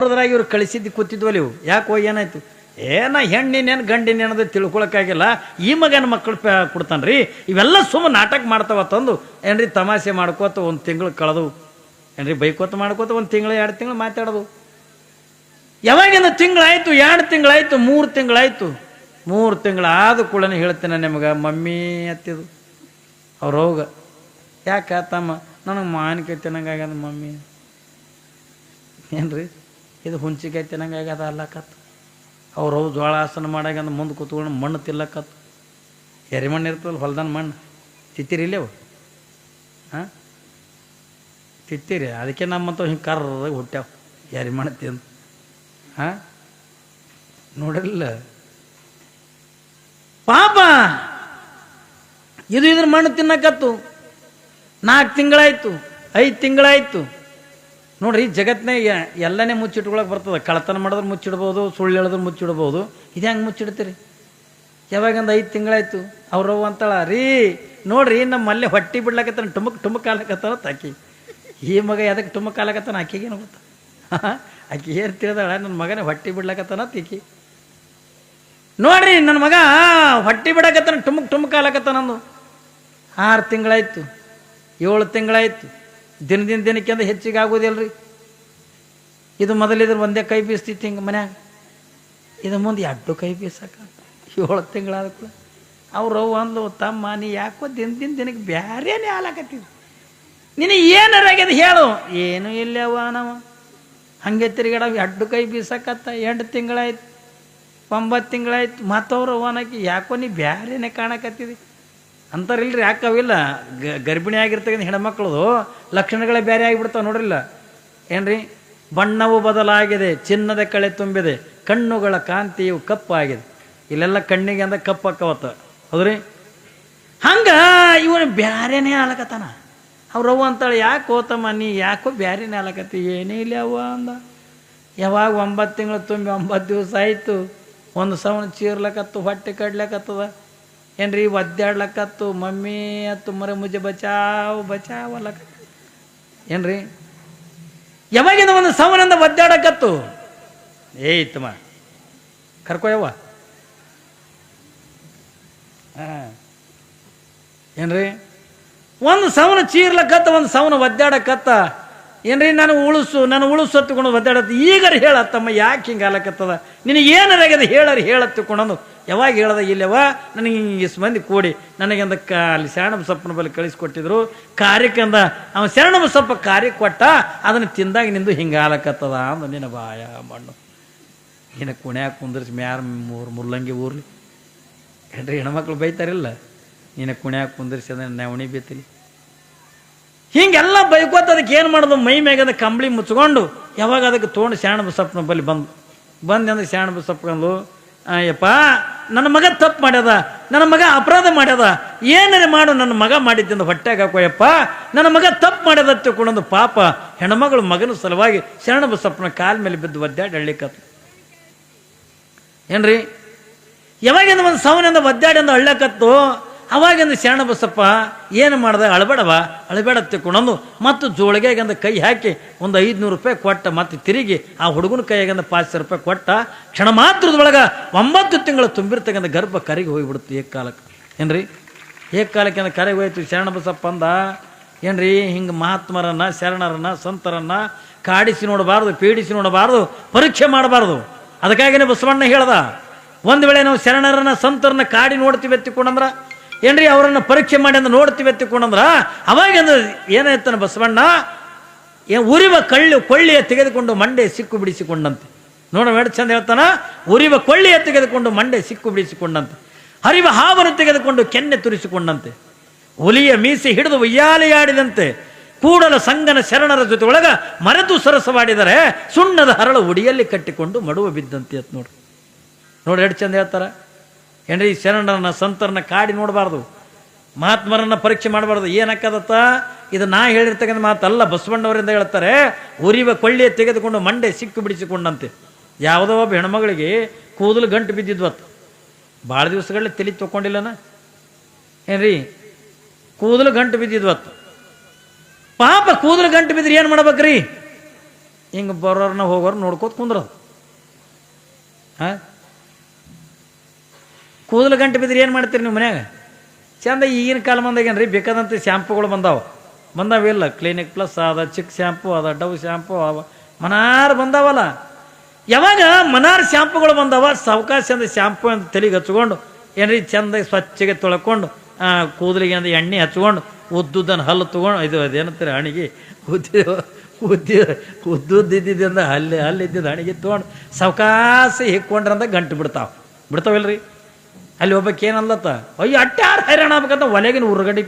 ಅದ್ರಾಗ ಇವ್ರು ಕಳಿಸಿದ್ದು ಕೂತಿದ್ವಲ್ಲ ಇವು ಯಾಕೋ ಏನಾಯ್ತು ಏನ ಹೆಣ್ಣಿನೇನು ಗಂಡಿನೇನದು ತಿಳ್ಕೊಳಕ್ಕಾಗಿಲ್ಲ ಈ ಮಗನ ಮಕ್ಕಳು ಕೊಡ್ತಾನ್ರಿ ಇವೆಲ್ಲ ಸುಮ್ಮನೆ ನಾಟಕ ಮಾಡ್ತಾವ ತಂದು ಏನ್ರಿ ತಮಾಷೆ ಮಾಡ್ಕೋತ ಒಂದು ತಿಂಗಳು ಕಳೆದು ಏನ್ರಿ ಬೈಕೋತ ಮಾಡ್ಕೋತ ಒಂದು ತಿಂಗಳು 2 ತಿಂಗಳು ಮಾತಾಡೋದು ಯಾವಾಗಿಂದ ತಿಂಗಳಾಯ್ತು 2 ತಿಂಗಳಾಯ್ತು 3 ತಿಂಗಳಾಯ್ತು 3 ತಿಂಗಳಾದ ಕೂಡಲೇ ಹೇಳ್ತೇನೆ ನಿಮಗೆ ಮಮ್ಮಿ ಅತ್ತಿದು ಅವ್ರು ಹೋಗ ಯಾಕೆ ತಮ್ಮ ನನಗೆ ಮಾವಿನಕಾಯಿ ತಿನ್ನಂಗಾಗ್ಯದ ಮಮ್ಮಿ ಏನ್ರಿ ಇದು ಹುಂಚಿಕಾಯಿ ತಿನ್ನಂಗಾಗ್ಯದ ಅಲ್ಲಕತ್ತು ಅವ್ರು ಜೋಳ ಆಸನ ಮಾಡಾಗಂದ ಮುಂದೆ ಕೂತ್ಕೊಂಡು ಮಣ್ಣು ತಿಲ್ಲಕತ್ತು ಎರಿಮಣ್ಣು ಇರ್ತದಲ್ಲ ಹೊಲ್ದಾನ ಮಣ್ಣು ತಿತ್ತೀರಿ ಇಲ್ಲೇ ಹಾಂ ತಿತ್ತೀರಿ ಅದಕ್ಕೆ ನಮ್ಮಂತ ಹಿಂಗೆ ಕರ್ರದಾಗ ಹುಟ್ಟ್ಯಾವ ಎರಿಮಣ್ಣು ತಿಂದು ಹಾಂ ನೋಡಿರಲಿಲ್ಲ ಪಾಪ ಇದ್ರ ಮಣ್ಣು ತಿನ್ನಕತ್ತು 4 ತಿಂಗಳಾಯ್ತು 5 ತಿಂಗಳಾಯ್ತು ನೋಡ್ರಿ ಜಗತ್ತಿನಾಗ ಎಲ್ಲನೇ ಮುಚ್ಚಿಟ್ಕೊಳಕ್ಕೆ ಬರ್ತದೆ ಕಳತನ ಮಾಡಿದ್ರೆ ಮುಚ್ಚಿಡ್ಬೋದು ಸುಳ್ಳು ಹೇಳಿದ್ರೆ ಮುಚ್ಚಿಡ್ಬೋದು ಇದು ಹೆಂಗೆ ಮುಚ್ಚಿಡ್ತೀರಿ ಯಾವಾಗಂದು 5 ತಿಂಗಳಾಯ್ತು ಅವ್ರವ್ವ ಅಂತಾಳ ರೀ ನೋಡ್ರಿ ನಮ್ಮಲ್ಲೇ ಹೊಟ್ಟೆ ಬಿಡ್ಲಕತ್ತಾನ ಟುಮಕ್ ಕಾಲಕತ್ತಾನ ತಾಕಿ ಈ ಮಗ ಎದಕ್ಕೆ ಟುಮಕ್ ಕಾಲಕತ್ತಾನ ಆಕೆಗೇನು ಗೊತ್ತಾ ಆಕೆ ಏನು ತಿಳಿದಾಳ ನನ್ನ ಮಗನೇ ಹೊಟ್ಟೆ ಬಿಡ್ಲಕತ್ತಾನ ತಿಕ್ಕಿ ನೋಡ್ರಿ ನನ್ನ ಮಗ ಹೊಟ್ಟೆ ಬಿಡಕತ್ತಾನ ಟುಮಕ್ ಕಾಲಕತ್ತಾನಂದು 6 ತಿಂಗಳಾಯ್ತು 7 ತಿಂಗಳಾಯ್ತು ದಿನಕ್ಕೆ ಅಂದ್ರೆ ಹೆಚ್ಚಿಗೆ ಆಗೋದಿಲ್ರಿ ಇದು ಮೊದಲಿದ್ರೆ ಒಂದೇ ಕೈ ಬೀಸ್ತಿತ್ತು ಹಿಂಗೆ ಮನ್ಯಾಗ ಇದು ಮುಂದೆ 2 ಕೈ ಬೀಸಕ 7 ತಿಂಗಳಾದ ಕೂಡ ಅವ್ರು ಅಂದ್ಲು ತಮ್ಮ ನೀ ಯಾಕೋ ದಿನಕ್ಕೆ ಬ್ಯಾರೇನೇ ಹಾಲಾಕತ್ತಿದ್ವಿ ನಿನಗೆ ಏನಾರಾಗ್ಯದ ಹೇಳು ಏನೂ ಇಲ್ಲವ ನಾವು ಹಂಗೆ ತಿರುಗಾಡ 2 ಕೈ ಬೀಸಕತ್ತ 8 ತಿಂಗಳಾಯ್ತು 9 ತಿಂಗಳಾಯ್ತು ಮತ್ತವ್ರು ಅವನಕ್ಕೆ ಯಾಕೋ ನೀ ಬ್ಯಾರೇನೆ ಕಾಣಕತ್ತಿದ್ವಿ ಅಂತಾರಿಲ್ರಿ ಯಾಕವಿಲ್ಲ ಗರ್ಭಿಣಿ ಆಗಿರ್ತಕ್ಕಂಥ ಹೆಣ್ಮಕ್ಳದು ಲಕ್ಷಣಗಳೇ ಬೇರೆ ಆಗಿಬಿಡ್ತಾವೆ ನೋಡ್ರಿಲ್ಲ ಏನ್ರಿ ಬಣ್ಣವು ಬದಲಾಗಿದೆ ಚಿನ್ನದ ಕಳೆ ತುಂಬಿದೆ ಕಣ್ಣುಗಳ ಕಾಂತಿಯು ಕಪ್ಪಾಗಿದೆ ಇಲ್ಲೆಲ್ಲ ಕಣ್ಣಿಗೆ ಅಂದ ಕಪ್ಪಾಕವತ್ತ ಹೌದ್ರಿ ಹಂಗೆ ಇವನು ಬ್ಯಾರೇನೇ ಆಲಕತ್ತಾನ ಅವ್ರವ್ವ ಅಂತಾಳೆ ಯಾಕೆ ಹೋತಮ್ಮ ನೀ ಯಾಕೋ ಬ್ಯಾರೇನೇ ಆಲಕತ್ತಿ ಏನೇ ಇಲ್ಲ ಅವ್ವ ಅಂದ ಯಾವಾಗ 9 ತಿಂಗಳು ತುಂಬಿ 9 ದಿವಸ ಆಯಿತು ಒಂದು ಸವಣ ಚೀರ್ಲಕತ್ತು ಹೊಟ್ಟೆ ಕಡ್ಲಕತ್ತದ ಏನ್ರಿ ಒದ್ದಾಡ್ಲಕತ್ತು ಮಮ್ಮಿ ಅತ್ತು ಮರೆ ಮುಜೆ ಬಚಾವ್ ಅಲ್ಲಕ ಏನ್ರಿ ಯಾವಾಗಿಂದ ಒಂದು ಸವನಂದ ಒದ್ದಾಡಕತ್ತು ಏಯ್ತಮ್ಮ ಕರ್ಕೊಯವ್ವ ಏನ್ರಿ ಒಂದು ಸವನ ಚೀರ್ಲಕತ್ತ ಒಂದು ಸವನ ಒದ್ದಾಡಕತ್ತ ಏನ್ರಿ ನಾನು ಉಳಿಸು ಹತ್ತುಕೊಂಡು ಒದ್ದಾಡತ್ತ ಈಗಾರ ಹೇಳತ್ತಮ್ಮ ಯಾಕೆ ಹಿಂಗೆ ಆಲಕತ್ತದ ನಿನಗೆ ಏನಾರಾಗ್ಯದ ಹೇಳತ್ತುಕೊಂಡು ಯಾವಾಗ ಹೇಳ್ದ ಇಲ್ಲವ ನನಗೆ ಇಷ್ಟು ಮಂದಿ ಕೂಡಿ ನನಗೆಂದ ಅಲ್ಲಿ ಶರಣಬ ಸೊಪ್ಪನ ಬಳಿ ಕಳಿಸ್ಕೊಟ್ಟಿದ್ರು ಕಾರ್ಯಕ್ಕಂದ ಅವ ಶರಣಬ ಸೊಪ್ಪ ಕಾರ್ಯ ಕೊಟ್ಟ ಅದನ್ನು ತಿಂದಾಗ ನಿಂದು ಹಿಂಗೆ ಆಲಕತ್ತದ ಅಂದ ನಿನ್ನ ಬಾಯ ಮಣ್ಣು ನಿನ್ನ ಕುಣ್ಯಾಕ ಕುಂದ್ರಿಸಿ ಮ್ಯಾರ ಮುಲ್ಲಂಗಿ ಊರ್ಲಿ ಏನ್ರಿ ಹೆಣ್ಮಕ್ಳು ಬೈತಾರಿಲ್ಲ ನಿನ್ನ ಕುಣ್ಯಾಕ ಕುಂದ್ರಿಸಿ ಅದನ್ನ ನವಣಿ ಬೇತಿಲಿ ಹಿಂಗೆಲ್ಲ ಬೈಕೋತ ಅದಕ್ಕೆ ಏನು ಮಾಡೋದು ಮೈ ಮ್ಯಾಗದ ಕಂಬಳಿ ಮುಚ್ಕೊಂಡು ಯಾವಾಗ ಅದಕ್ಕೆ ತೊಗೊಂಡು ಶರಣಬ ಸೊಪ್ಪನ ಬಳಿ ಬಂದು ಅಂದ್ರೆ ಶರಣಬ ಸೊಪ್ಪಂದು ಯಪ್ಪ ನನ್ನ ಮಗ ತಪ್ಪು ಮಾಡ್ಯದ ನನ್ನ ಮಗ ಅಪರಾಧ ಮಾಡ್ಯದ ಏನಾರೆ ಮಾಡು ನನ್ನ ಮಗ ಮಾಡಿದ್ದಿಂದ ಹೊಟ್ಟೆಗೆ ಹಾಕೋಯಪ್ಪ ನನ್ನ ಮಗ ತಪ್ಪು ಮಾಡ್ಯದ ತಿಳ್ಕೊಂಡು ಪಾಪ ಹೆಣ್ಮಗಳು ಮಗನ ಸಲುವಾಗಿ ಶರಣಬ ಸೊಪ್ಪನ ಕಾಲ ಮೇಲೆ ಬಿದ್ದು ಒದ್ದಾಡಿ ಹಳ್ಳಿಕತ್ತು ಏನ್ರಿ ಯಾವಾಗಿಂದ ಒಂದು ಸವನಿಂದ ಒದ್ದಾಡಿಂದ ಹಳ್ಳಕತ್ತು ಅವಾಗಿಂದ ಶರಣಬಸಪ್ಪ ಏನು ಮಾಡ್ದೆ ಅಳಬೇಡ ತಿಳ್ಕೊಂಡು ಮತ್ತು ಜೋಳಿಗೆಗಂದ ಕೈ ಹಾಕಿ ಒಂದು 500 ರೂಪಾಯಿ ಕೊಟ್ಟ ಮತ್ತೆ ತಿರುಗಿ ಆ ಹುಡುಗನ ಕೈಯಾಗಂದ 500 ರೂಪಾಯಿ ಕೊಟ್ಟ ಕ್ಷಣ ಮಾತ್ರದೊಳಗೆ 9 ತಿಂಗಳು ತುಂಬಿರ್ತಕ್ಕಂಥ ಗರ್ಭ ಕರಿಗೆ ಹೋಗಿಬಿಡುತ್ತೆ ಏಕಾಲಕ್ಕೆ ಏನ್ರಿ ಏಕಾಲಕ್ಕೆ ಕರೆಗೆ ಹೋಯ್ತು ಶರಣಬಸಪ್ಪ ಅಂದ ಏನ್ರಿ ಹಿಂಗೆ ಮಹಾತ್ಮರನ್ನ ಶರಣರನ್ನ ಸಂತರನ್ನ ಕಾಡಿಸಿ ನೋಡಬಾರ್ದು ಪೀಡಿಸಿ ನೋಡಬಾರ್ದು ಪರೀಕ್ಷೆ ಮಾಡಬಾರ್ದು ಅದಕ್ಕಾಗಿನೇ ಬಸವಣ್ಣ ಹೇಳ್ದ ಒಂದು ವೇಳೆ ನಾವು ಶರಣರನ್ನ ಸಂತರನ್ನ ಕಾಡಿ ನೋಡ್ತೀವಿ ಎತ್ತಿಕೊಂಡಂದ್ರ ಏನ್ರಿ ಅವರನ್ನು ಪರೀಕ್ಷೆ ಮಾಡಿ ಅಂದ ನೋಡ್ತೀವಿ ಎತ್ತಿಕೊಂಡಂದ್ರ ಅವಾಗಂದ್ರೆ ಏನಾಯ್ತಾನ ಬಸವಣ್ಣ ಉರಿವ ಕೊಳ್ಳಿಯ ತೆಗೆದುಕೊಂಡು ಮಂಡೆ ಸಿಕ್ಕು ಬಿಡಿಸಿಕೊಂಡಂತೆ ನೋಡ ಚಂದ ಹೇಳ್ತಾನ ಉರಿವ ಕೊಳ್ಳಿಯ ತೆಗೆದುಕೊಂಡು ಮಂಡೆ ಸಿಕ್ಕು ಬಿಡಿಸಿಕೊಂಡಂತೆ ಹರಿವ ಹಾವನ್ನು ತೆಗೆದುಕೊಂಡು ಕೆನ್ನೆ ತುರಿಸಿಕೊಂಡಂತೆ ಹುಲಿಯ ಮೀಸೆ ಹಿಡಿದು ಉಯ್ಯಾಲೆಯಾಡಿದಂತೆ ಕೂಡಲ ಸಂಗನ ಶರಣರ ಜೊತೆ ಒಳಗ ಮರೆತು ಸರಸವಾಡಿದರೆ ಸುಣ್ಣದ ಹರಳು ಉಡಿಯಲ್ಲಿ ಕಟ್ಟಿಕೊಂಡು ಮಡುವ ಬಿದ್ದಂತೆ ಅಂತ ನೋಡಿ ಎರಡು ಚಂದ ಹೇಳ್ತಾರ ಏನ್ರಿ ಶರಣರನ್ನ ಸಂತರನ್ನ ಕಾಡಿ ನೋಡಬಾರ್ದು ಮಹಾತ್ಮರನ್ನ ಪರೀಕ್ಷೆ ಮಾಡಬಾರ್ದು ಏನಕ್ಕದತ್ತ ಇದು ನಾ ಹೇಳಿರ್ತಕ್ಕಂಥ ಮಾತಲ್ಲ ಬಸವಣ್ಣವರಿಂದ ಹೇಳ್ತಾರೆ ಉರಿವ ಕೊಳ್ಳಿಯ ತೆಗೆದುಕೊಂಡು ಮಂಡೆ ಸಿಕ್ಕು ಬಿಡಿಸಿಕೊಂಡಂತೆ ಯಾವುದೋ ಒಬ್ಬ ಹೆಣ್ಮಗಳಿಗೆ ಕೂದಲು ಗಂಟು ಬಿದ್ದಿದ್ವತ್ತು ಭಾಳ ದಿವಸಗಳಲ್ಲಿ ತಲೆ ತೊಗೊಂಡಿಲ್ಲನ ಏನ್ರಿ ಕೂದಲು ಗಂಟು ಬಿದ್ದಿದ್ವತ್ತು ಪಾಪ ಕೂದಲು ಗಂಟು ಬಿದ್ದರೆ ಏನು ಮಾಡ್ಬೇಕ್ರಿ ಹಿಂಗೆ ಬರೋರ್ನ ಹೋಗೋರು ನೋಡ್ಕೋತ ಕುಂದ್ರದು. ಹಾಂ, ಕೂದಲು ಗಂಟೆ ಬಿದ್ದರೆ ಏನು ಮಾಡ್ತೀರಿ ನೀವು ಮನ್ಯಾಗ? ಚಂದ ಈಗಿನ ಕಾಲ ಬಂದಾಗೇನ್ರಿ ಬೇಕಾದಂಥ ಶ್ಯಾಂಪುಗಳು ಬಂದಾವಿಲ್ಲ. ಕ್ಲಿನಿಕ್ ಪ್ಲಸ್ ಅದ, ಚಿಕ್ ಶ್ಯಾಂಪು ಅದ, ಡವ್ ಶ್ಯಾಂಪು ಅವ, ಮನಾರು ಬಂದಾವಲ್ಲ. ಯಾವಾಗ ಮನಾರು ಶ್ಯಾಂಪುಗಳು ಬಂದಾವ, ಸಾವಕಾಶ ಚಂದ ಶ್ಯಾಂಪು ಅಂತ ತಲೆಗೆ ಹಚ್ಕೊಂಡು ಏನ್ರಿ ಚಂದ ಸ್ವಚ್ಛಗೆ ತೊಳ್ಕೊಂಡು ಕೂದಲಿಗೆ ಅಂದ ಎಣ್ಣೆ ಹಚ್ಕೊಂಡು ಉದ್ದುದನ್ನು ಹಲ್ಲು ತೊಗೊಂಡು ಇದು ಅದೇನಂತಾರೆ ಹಣಿಗೆ ಉದ್ದುದ್ದಿದ್ದಿಂದ ಹಲ್ಲಿದ್ದಿದ್ದು ಹಣಿಗೆ ತೊಗೊಂಡು ಸಾವಕಾಶ ಹಿಕ್ಕೊಂಡ್ರಂತ ಗಂಟು ಬಿಡ್ತಾವಿಲ್ರಿ. ಅಲ್ಲಿ ಒಬ್ಬಕ್ಕೆ ಏನಲ್ಲತ್ತ, ಅಯ್ಯೋ ಅಟ್ಟಾರು ಹೈರಾಣ ಆಗ್ಬೇಕಂತ ಒಲೆಗಿನ ಉರ್ಗಡಿ